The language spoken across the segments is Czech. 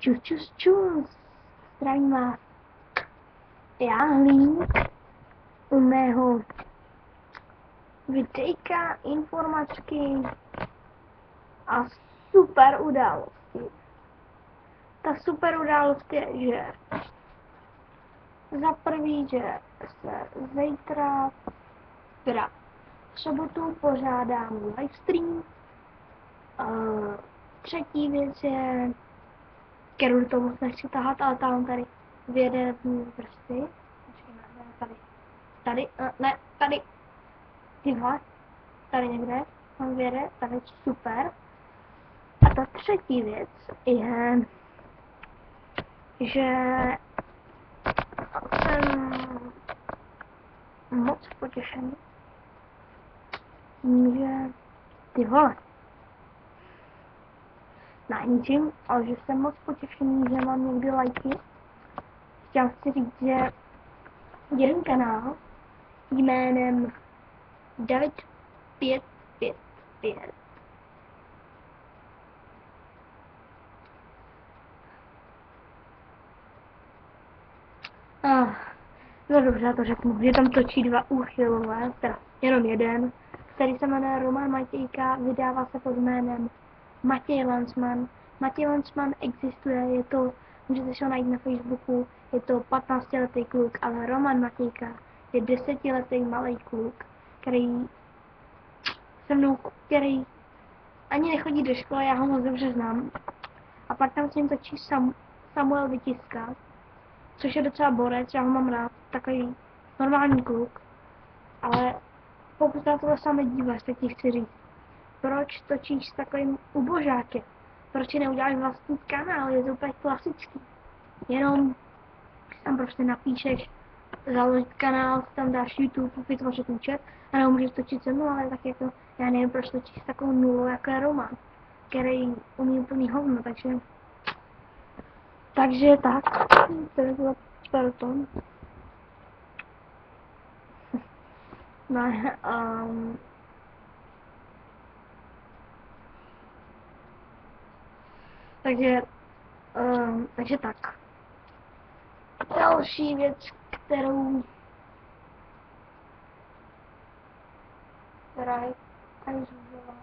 Čus, čus, čus. Zdravím vás. Já Hlík u mého videjka, informačky a super události. Ta super událost je, že za prvý, že se zítra, teda v sobotu pořádám livestream. Třetí věc je, kterou do toho moc nechci tahat, ale tam tady vyjede prsty. Tady. Tyhle. Tady někde. Tam vyjede, tady super. A ta třetí věc je, že jsem moc potěšený, že ty vole. Na ničím, ale že jsem moc potěšený, že mám někdy lajky. Chtěl chci říct, že jeden kanál jménem David 555 no dobře, já to řeknu, že tam točí dva úchylové, teda jenom jeden, který se jmenuje Roman Matějka, vydává se pod jménem Matěj Lancman. Matěj Lancman existuje, je to, můžete si ho najít na Facebooku, je to 15letý kluk, ale Roman Matějka je 10letý malý kluk, který se mnou, který ani nechodí do školy, já ho moc dobře znám. A pak tam s ním točí Samuel Vytiska, což je docela borec, já ho mám rád, takový normální kluk. Ale pokud na tohle sami díváš, tak ti chci říct, proč točíš s takovým ubožákem? Proč si neuděláš vlastní kanál, je to úplně klasický. Jenom tam prostě napíšeš založit kanál, tam dáš YouTube, vytvořit účet, a nebo můžeš točit se mnou, ale tak jako, já nevím, proč točíš s takovou nulou, jako je Roman, který umí úplný hovno, takže tak, to by bylo to. Ne, takže tak. Další věc, která je tady zůstala,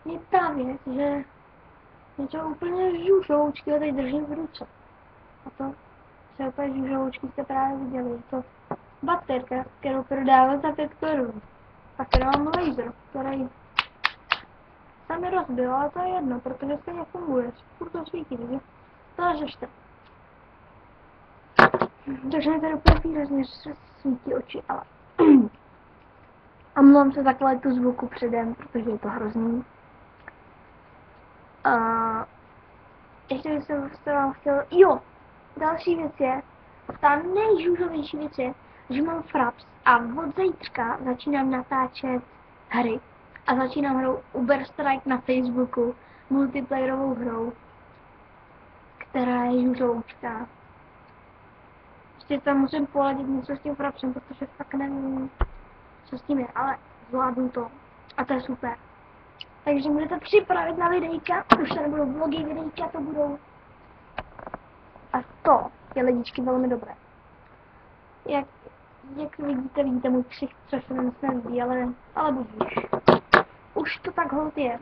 je ta věc, že něco úplně žužoučky ho teď držím v ruce. A to se úplně žužoučky jste právě viděli. Je to baterka, kterou prodávám za 5 korun. A kterou mám laser, který se mi rozbil, ale to je jedno, protože stejně funguje. Furt to svítí, takže to řešte. Takže mi tady úplně výrazně svítí oči, ale a mluvám se takhle tu zvuku předem, protože je to hrozný. Ještě bych se vám chtěl, jo, další věc je, ta nejžužovější věc je, že mám Fraps a od zítřka začínám natáčet hry a začínám hrou Uber Strike na Facebooku, multiplayerovou hrou, která je žužoučká. Ještě tam musím poladit něco s tím Frapsem, protože fakt nevím, co s tím je, ale zvládnu to a to je super. Takže můžete připravit na videjka, už to nebudou vlogy, videjka to budou. A to je lidičky velmi dobré. Jak vidíte můj ksicht, což se mi moc nelíbí, ale budíš. Už to tak holt je.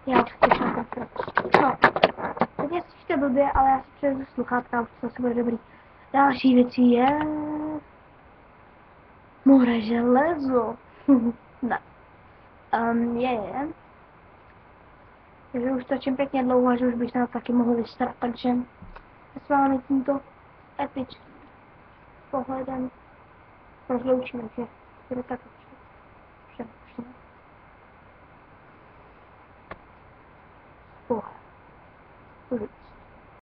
Já už chci na ten strop. No, teď je slyšíte blbě, ale já si převedu sluchátka, už to se bude dobrý. Další věcí je more železo. Ne. Takže už točím pěkně dlouho a že už bych se na to taky mohl vystarat, takže s vámi tímto epickým pohledem rozloučíme, že bude tak všem. Pohled.